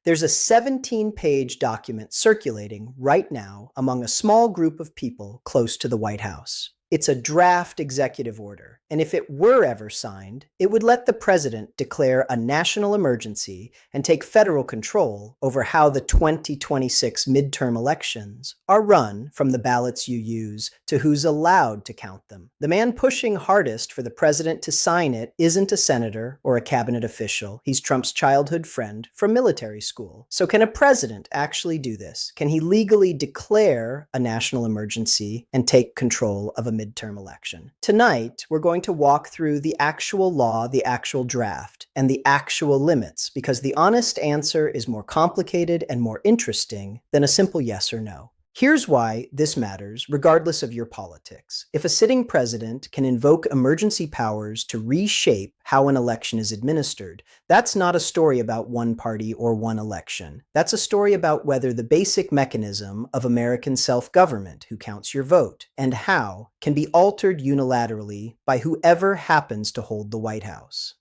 There's a 17-page document circulating right now among a small group of people close to the White House. It's a draft executive order, and if it were ever signed, it would let the president declare a national emergency and take federal control over how the 2026 midterm elections are run, from the ballots you use to who's allowed to count them. The man pushing hardest for the president to sign it isn't a senator or a cabinet official. He's Trump's childhood friend from military school. So can a president actually do this? Can he legally declare a national emergency and take control of a midterm election? Tonight, we're going to walk through the actual law, the actual draft, and the actual limits, because the honest answer is more complicated and more interesting than a simple yes or no. Here's why this matters, regardless of your politics. If a sitting president can invoke emergency powers to reshape how an election is administered, that's not a story about one party or one election. That's a story about whether the basic mechanism of American self-government, who counts your vote, and how, can be altered unilaterally by whoever happens to hold the White House.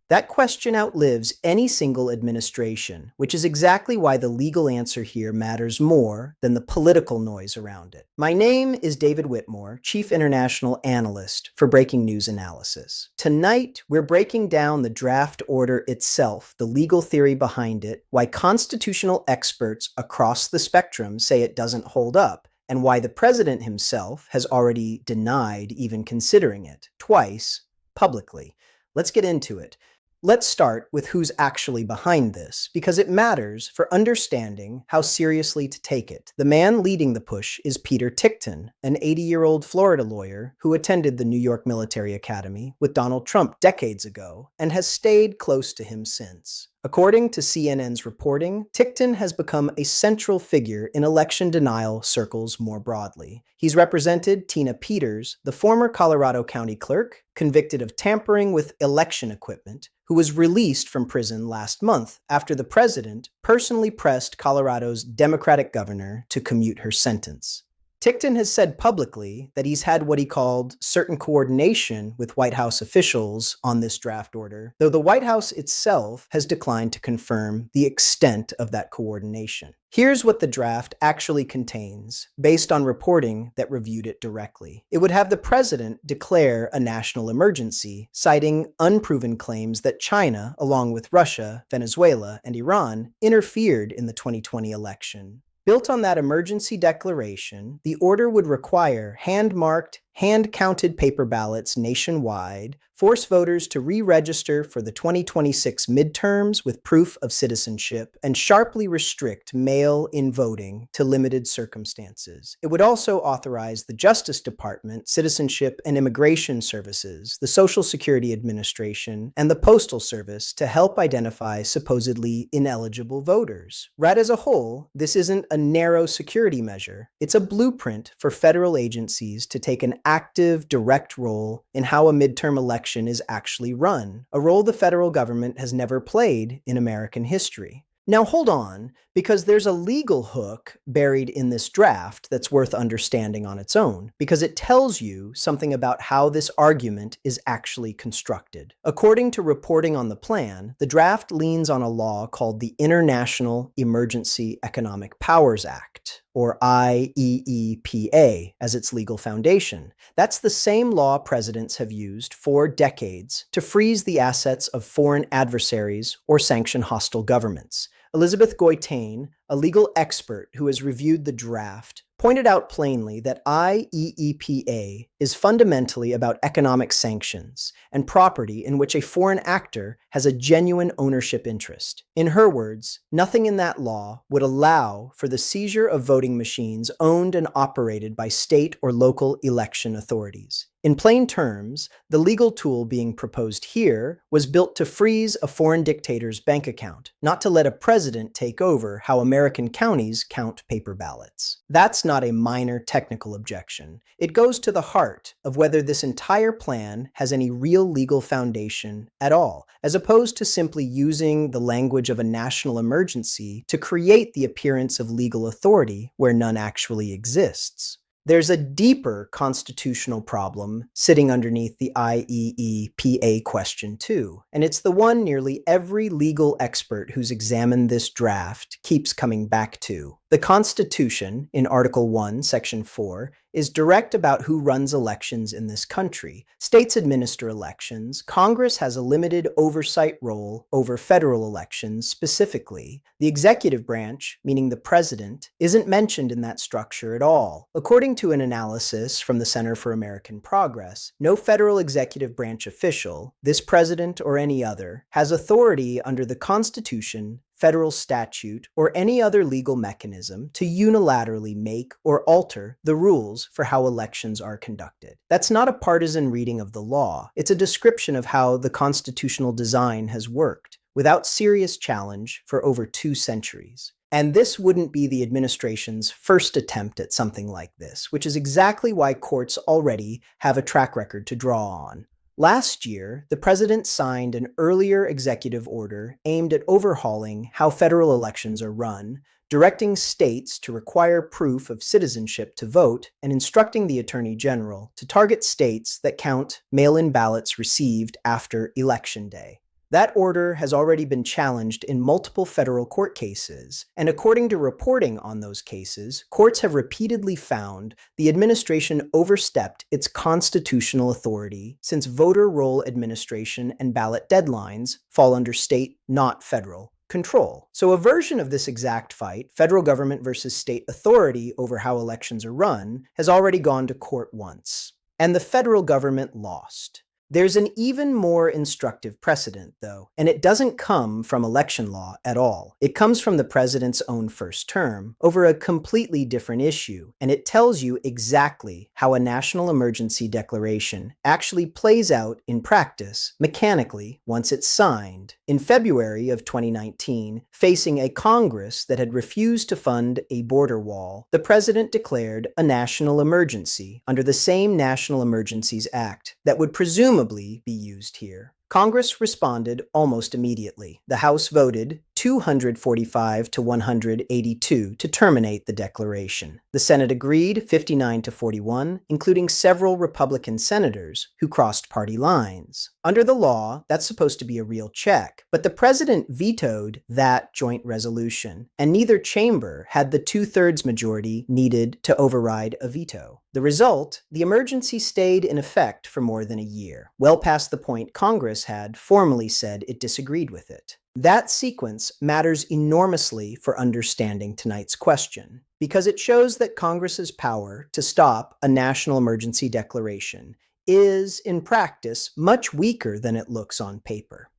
That question outlives any single administration, which is exactly why the legal answer here matters more than the political noise around it. My name is David Whitmore, Chief International Analyst for Breaking News Analysis. Tonight, we're breaking down the draft order itself, the legal theory behind it, why constitutional experts across the spectrum say it doesn't hold up, and why the president himself has already denied even considering it, twice, publicly. Let's get into it. Let's start with who's actually behind this, because it matters for understanding how seriously to take it. The man leading the push is Peter Ticktin, an 80-year-old Florida lawyer who attended the New York Military Academy with Donald Trump decades ago and has stayed close to him since. According to CNN's reporting, Ticktin has become a central figure in election denial circles more broadly. He's represented Tina Peters, the former Colorado County clerk, convicted of tampering with election equipment, who was released from prison last month after the president personally pressed Colorado's Democratic governor to commute her sentence. Ticktin has said publicly that he's had what he called certain coordination with White House officials on this draft order, though the White House itself has declined to confirm the extent of that coordination. Here's what the draft actually contains, based on reporting that reviewed it directly. It would have the president declare a national emergency, citing unproven claims that China, along with Russia, Venezuela, and Iran, interfered in the 2020 election. Built on that emergency declaration, the order would require hand-marked, hand-counted paper ballots nationwide, force voters to re-register for the 2026 midterms with proof of citizenship, and sharply restrict mail-in voting to limited circumstances. It would also authorize the Justice Department, Citizenship and Immigration Services, the Social Security Administration, and the Postal Service to help identify supposedly ineligible voters. Read as a whole, this isn't a narrow security measure. It's a blueprint for federal agencies to take an active, direct role in how a midterm election is actually run, a role the federal government has never played in American history. Now hold on, because there's a legal hook buried in this draft that's worth understanding on its own, because it tells you something about how this argument is actually constructed. According to reporting on the plan, the draft leans on a law called the International Emergency Economic Powers Act, or IEEPA, as its legal foundation. That's the same law presidents have used for decades to freeze the assets of foreign adversaries or sanction hostile governments. Elizabeth Goitain, a legal expert who has reviewed the draft, pointed out plainly that IEEPA is fundamentally about economic sanctions and property in which a foreign actor has a genuine ownership interest. In her words, nothing in that law would allow for the seizure of voting machines owned and operated by state or local election authorities. In plain terms, the legal tool being proposed here was built to freeze a foreign dictator's bank account, not to let a president take over how American counties count paper ballots. That's not a minor technical objection. It goes to the heart of whether this entire plan has any real legal foundation at all, as opposed to simply using the language of a national emergency to create the appearance of legal authority where none actually exists. There's a deeper constitutional problem sitting underneath the IEEPA question, too, and it's the one nearly every legal expert who's examined this draft keeps coming back to. The Constitution, in Article 1, Section 4, is direct about who runs elections in this country. States administer elections. Congress has a limited oversight role over federal elections specifically. The executive branch, meaning the president, isn't mentioned in that structure at all. According to an analysis from the Center for American Progress, no federal executive branch official, this president or any other, has authority under the Constitution, federal statute, or any other legal mechanism to unilaterally make or alter the rules for how elections are conducted. That's not a partisan reading of the law. It's a description of how the constitutional design has worked, without serious challenge for over 2 centuries. And this wouldn't be the administration's first attempt at something like this, which is exactly why courts already have a track record to draw on. Last year, the president signed an earlier executive order aimed at overhauling how federal elections are run, directing states to require proof of citizenship to vote, and instructing the Attorney General to target states that count mail-in ballots received after Election Day. That order has already been challenged in multiple federal court cases, and according to reporting on those cases, courts have repeatedly found the administration overstepped its constitutional authority since voter roll administration and ballot deadlines fall under state, not federal, control. So a version of this exact fight, federal government versus state authority over how elections are run, has already gone to court once, and the federal government lost. There's an even more instructive precedent, though, and it doesn't come from election law at all. It comes from the president's own first term over a completely different issue, and it tells you exactly how a national emergency declaration actually plays out in practice, mechanically, once it's signed. In February of 2019, facing a Congress that had refused to fund a border wall, the president declared a national emergency under the same National Emergencies Act that would presumably be used here. Congress responded almost immediately. The House voted 245 to 182 to terminate the declaration. The Senate agreed 59 to 41, including several Republican senators who crossed party lines. Under the law, that's supposed to be a real check, but the president vetoed that joint resolution, and neither chamber had the 2/3 majority needed to override a veto. The result, the emergency stayed in effect for more than a year, well past the point Congress had formally said it disagreed with it. That sequence matters enormously for understanding tonight's question, because it shows that Congress's power to stop a national emergency declaration is, in practice, much weaker than it looks on paper.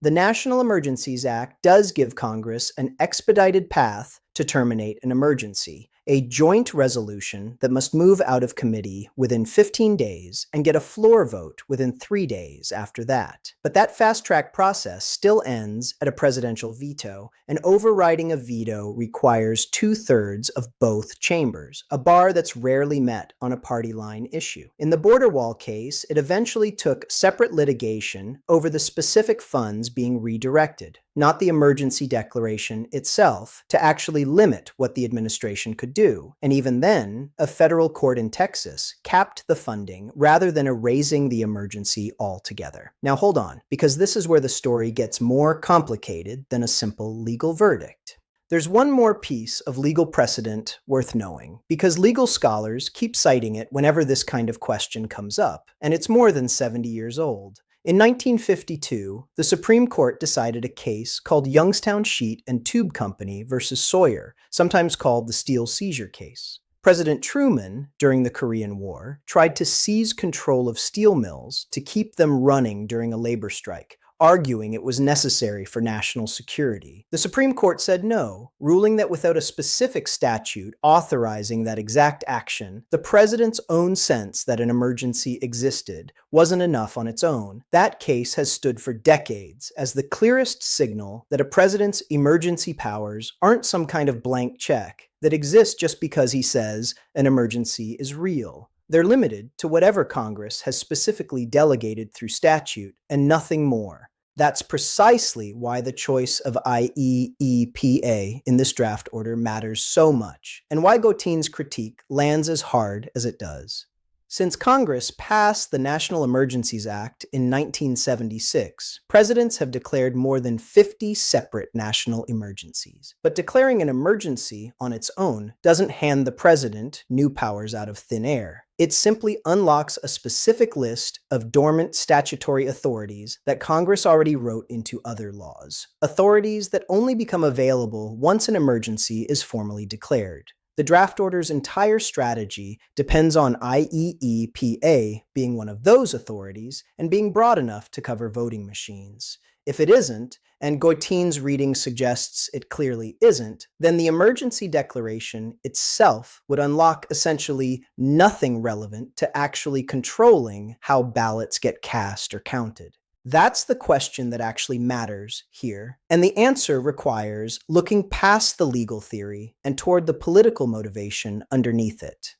The National Emergencies Act does give Congress an expedited path to terminate an emergency, a joint resolution that must move out of committee within 15 days and get a floor vote within 3 days after that. But that fast-track process still ends at a presidential veto, and overriding a veto requires 2/3 of both chambers, a bar that's rarely met on a party line issue. In the border wall case, it eventually took separate litigation over the specific funds being redirected, not the emergency declaration itself, to actually limit what the administration could do. And even then, a federal court in Texas capped the funding rather than erasing the emergency altogether. Now hold on, because this is where the story gets more complicated than a simple legal verdict. There's one more piece of legal precedent worth knowing, because legal scholars keep citing it whenever this kind of question comes up, and it's more than 70 years old. In 1952, the Supreme Court decided a case called Youngstown Sheet and Tube Company versus Sawyer, sometimes called the Steel Seizure case. President Truman, during the Korean War, tried to seize control of steel mills to keep them running during a labor strike, arguing it was necessary for national security. The Supreme Court said no, ruling that without a specific statute authorizing that exact action, the president's own sense that an emergency existed wasn't enough on its own. That case has stood for decades as the clearest signal that a president's emergency powers aren't some kind of blank check that exists just because he says an emergency is real. They're limited to whatever Congress has specifically delegated through statute and nothing more. That's precisely why the choice of IEEPA in this draft order matters so much, and why Gotein's critique lands as hard as it does. Since Congress passed the National Emergencies Act in 1976, presidents have declared more than 50 separate national emergencies. But declaring an emergency on its own doesn't hand the president new powers out of thin air. It simply unlocks a specific list of dormant statutory authorities that Congress already wrote into other laws, authorities that only become available once an emergency is formally declared. The draft order's entire strategy depends on IEEPA being one of those authorities and being broad enough to cover voting machines. If it isn't, and Gotein's reading suggests it clearly isn't, then the emergency declaration itself would unlock essentially nothing relevant to actually controlling how ballots get cast or counted. That's the question that actually matters here, and the answer requires looking past the legal theory and toward the political motivation underneath it.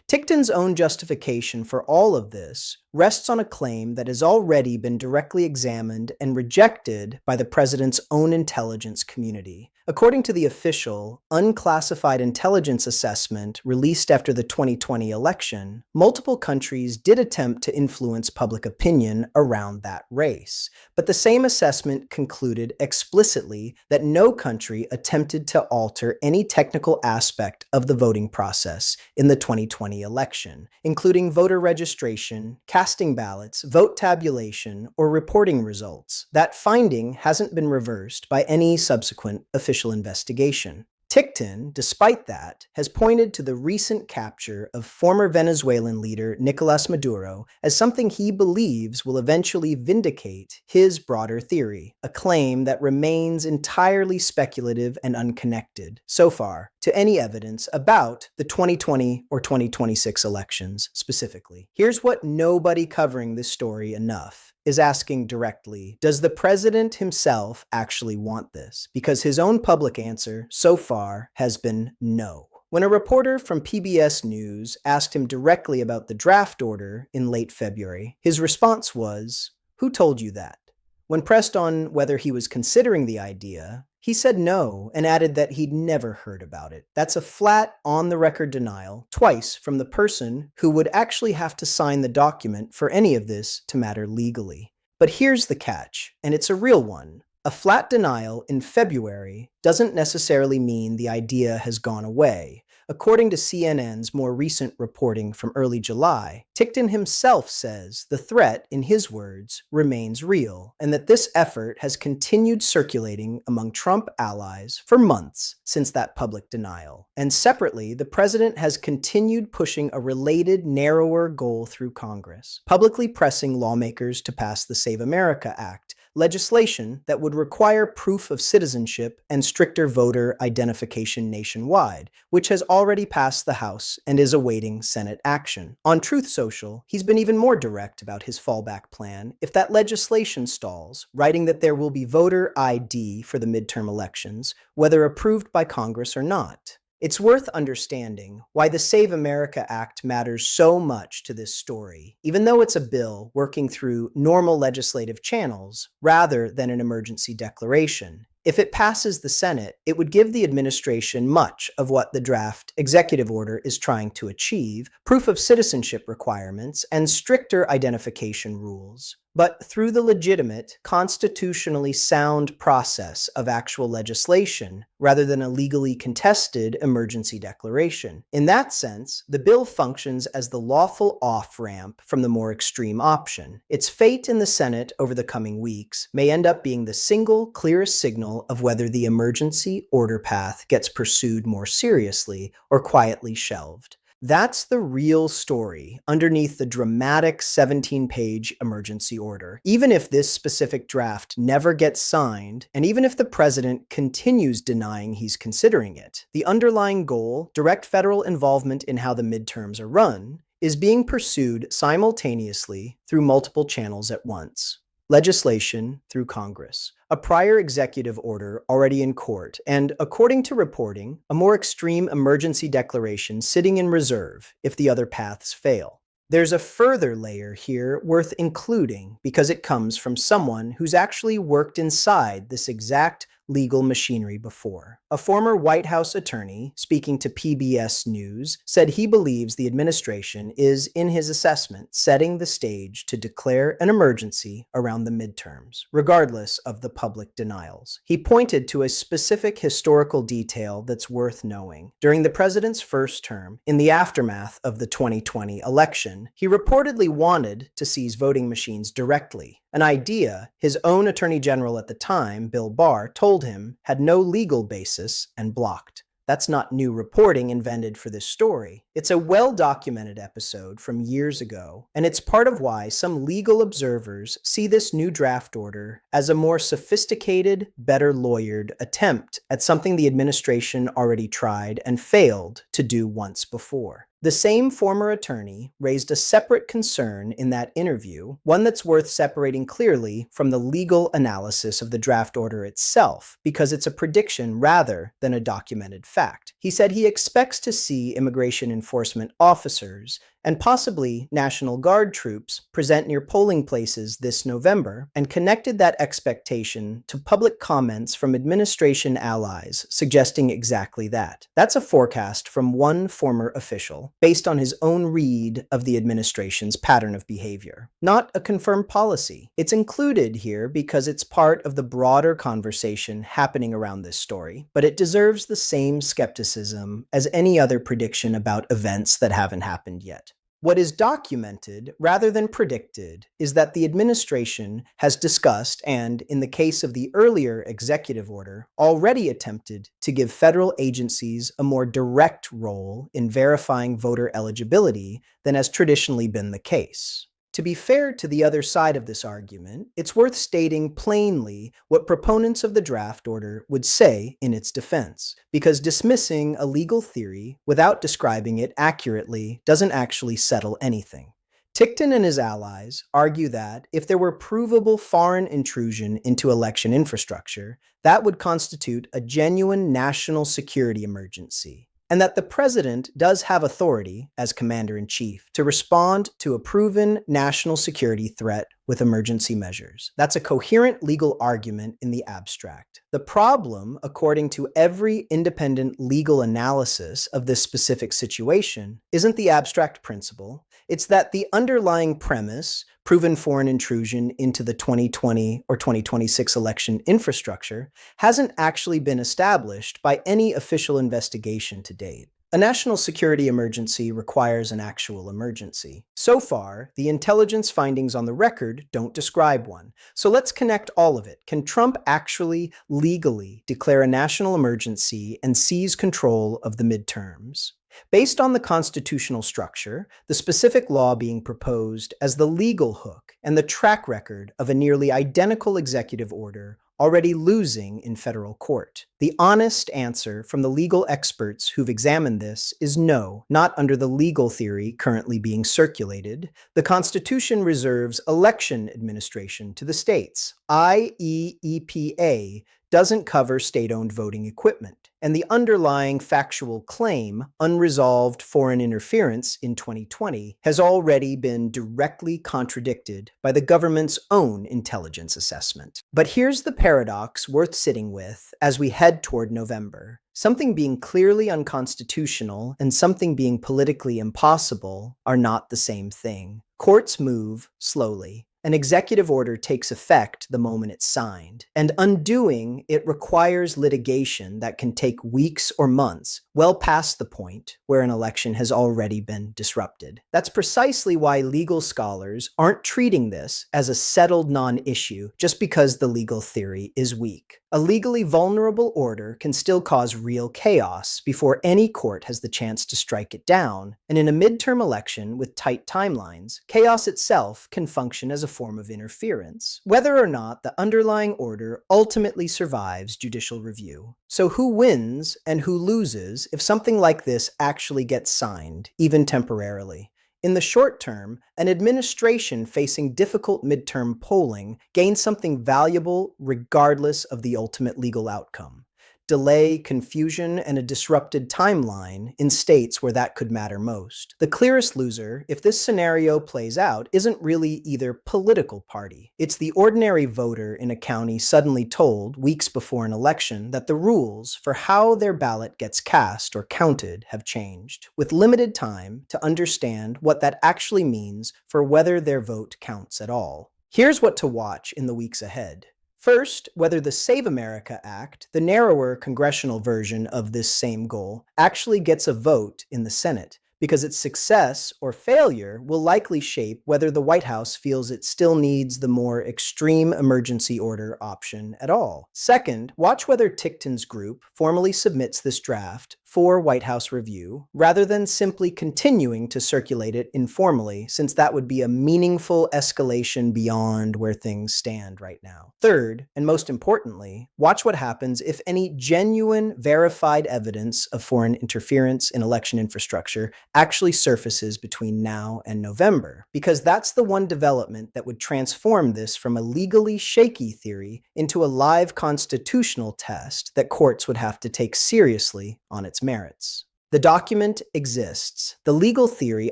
Tickton's own justification for all of this rests on a claim that has already been directly examined and rejected by the president's own intelligence community. According to the official, unclassified intelligence assessment released after the 2020 election, multiple countries did attempt to influence public opinion around that race. But the same assessment concluded explicitly that no country attempted to alter any technical aspect of the voting process in the 2020 election, including voter registration, casting ballots, vote tabulation, or reporting results. That finding hasn't been reversed by any subsequent official investigation. Tickton, despite that, has pointed to the recent capture of former Venezuelan leader Nicolas Maduro as something he believes will eventually vindicate his broader theory, a claim that remains entirely speculative and unconnected, so far, to any evidence about the 2020 or 2026 elections specifically. Here's what nobody covering this story enough is asking directly: does the president himself actually want this? Because his own public answer so far has been no. When a reporter from PBS News asked him directly about the draft order in late February, his response was, "Who told you that?" When pressed on whether he was considering the idea, he said no and added that he'd never heard about it. That's a flat, on-the-record denial, twice from the person who would actually have to sign the document for any of this to matter legally. But here's the catch, and it's a real one. A flat denial in February doesn't necessarily mean the idea has gone away. According to CNN's more recent reporting from early July, Tickton himself says the threat, in his words, remains real, and that this effort has continued circulating among Trump allies for months since that public denial. And separately, the president has continued pushing a related, narrower goal through Congress, publicly pressing lawmakers to pass the Save America Act, legislation that would require proof of citizenship and stricter voter identification nationwide, which has already passed the House and is awaiting Senate action. On Truth Social, he's been even more direct about his fallback plan if that legislation stalls, writing that there will be voter ID for the midterm elections, whether approved by Congress or not. It's worth understanding why the Save America Act matters so much to this story, even though it's a bill working through normal legislative channels rather than an emergency declaration. If it passes the Senate, it would give the administration much of what the draft executive order is trying to achieve: proof of citizenship requirements and stricter identification rules, but through the legitimate, constitutionally sound process of actual legislation, rather than a legally contested emergency declaration. In that sense, the bill functions as the lawful off-ramp from the more extreme option. Its fate in the Senate over the coming weeks may end up being the single clearest signal of whether the emergency order path gets pursued more seriously or quietly shelved. That's the real story underneath the dramatic 17-page emergency order. Even if this specific draft never gets signed, and even if the president continues denying he's considering it, the underlying goal, direct federal involvement in how the midterms are run, is being pursued simultaneously through multiple channels at once. Legislation through Congress, a prior executive order already in court, and, according to reporting, a more extreme emergency declaration sitting in reserve if the other paths fail. There's a further layer here worth including because it comes from someone who's actually worked inside this exact legal machinery before. A former White House attorney, speaking to PBS News, said he believes the administration is, in his assessment, setting the stage to declare an emergency around the midterms, regardless of the public denials. He pointed to a specific historical detail that's worth knowing. During the president's first term, in the aftermath of the 2020 election, he reportedly wanted to seize voting machines directly, an idea his own Attorney General at the time, Bill Barr, told him had no legal basis and blocked. That's not new reporting invented for this story. It's a well-documented episode from years ago, and it's part of why some legal observers see this new draft order as a more sophisticated, better lawyered attempt at something the administration already tried and failed to do once before. The same former attorney raised a separate concern in that interview, one that's worth separating clearly from the legal analysis of the draft order itself, because it's a prediction rather than a documented fact. He said he expects to see immigration enforcement officers and possibly National Guard troops present near polling places this November, and connected that expectation to public comments from administration allies suggesting exactly that. That's a forecast from one former official, based on his own read of the administration's pattern of behavior. Not a confirmed policy. It's included here because it's part of the broader conversation happening around this story, but it deserves the same skepticism as any other prediction about events that haven't happened yet. What is documented, rather than predicted, is that the administration has discussed and, in the case of the earlier executive order, already attempted to give federal agencies a more direct role in verifying voter eligibility than has traditionally been the case. To be fair to the other side of this argument, it's worth stating plainly what proponents of the draft order would say in its defense, because dismissing a legal theory without describing it accurately doesn't actually settle anything. Tickton and his allies argue that if there were provable foreign intrusion into election infrastructure, that would constitute a genuine national security emergency, and that the president does have authority, as commander-in-chief, to respond to a proven national security threat with emergency measures. That's a coherent legal argument in the abstract. The problem, according to every independent legal analysis of this specific situation, isn't the abstract principle. It's that the underlying premise, proven foreign intrusion into the 2020 or 2026 election infrastructure, hasn't actually been established by any official investigation to date. A national security emergency requires an actual emergency. So far, the intelligence findings on the record don't describe one. So let's connect all of it. Can Trump actually legally declare a national emergency and seize control of the midterms? Based on the constitutional structure, the specific law being proposed as the legal hook, and the track record of a nearly identical executive order already losing in federal court, the honest answer from the legal experts who've examined this is no, not under the legal theory currently being circulated. The Constitution reserves election administration to the states. IEEPA doesn't cover state-owned voting equipment, and the underlying factual claim, unresolved foreign interference in 2020, has already been directly contradicted by the government's own intelligence assessment. But here's the paradox worth sitting with as we head toward November. Something being clearly unconstitutional and something being politically impossible are not the same thing. Courts move slowly. An executive order takes effect the moment it's signed, and undoing it requires litigation that can take weeks or months, well past the point where an election has already been disrupted. That's precisely why legal scholars aren't treating this as a settled non-issue just because the legal theory is weak. A legally vulnerable order can still cause real chaos before any court has the chance to strike it down, and in a midterm election with tight timelines, chaos itself can function as a form of interference, whether or not the underlying order ultimately survives judicial review. So who wins and who loses if something like this actually gets signed, even temporarily? In the short term, an administration facing difficult midterm polling gains something valuable regardless of the ultimate legal outcome. delay, confusion, and a disrupted timeline in states where that could matter most. The clearest loser, if this scenario plays out, isn't really either political party. It's the ordinary voter in a county suddenly told, weeks before an election, that the rules for how their ballot gets cast or counted have changed, with limited time to understand what that actually means for whether their vote counts at all. Here's what to watch in the weeks ahead. First, whether the Save America Act, the narrower congressional version of this same goal, actually gets a vote in the Senate, because its success or failure will likely shape whether the White House feels it still needs the more extreme emergency order option at all. Second, watch whether Ticton's group formally submits this draft for White House review, rather than simply continuing to circulate it informally, since that would be a meaningful escalation beyond where things stand right now. Third, and most importantly, watch what happens if any genuine, verified evidence of foreign interference in election infrastructure actually surfaces between now and November, because that's the one development that would transform this from a legally shaky theory into a live constitutional test that courts would have to take seriously on its merits. The document exists. The legal theory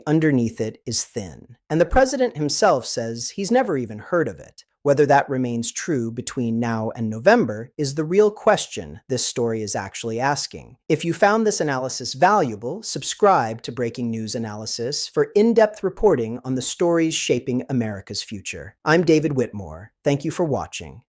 underneath it is thin. And the president himself says he's never even heard of it. Whether that remains true between now and November is the real question this story is actually asking. If you found this analysis valuable, subscribe to Breaking News Analysis for in-depth reporting on the stories shaping America's future. I'm David Whitmore. Thank you for watching.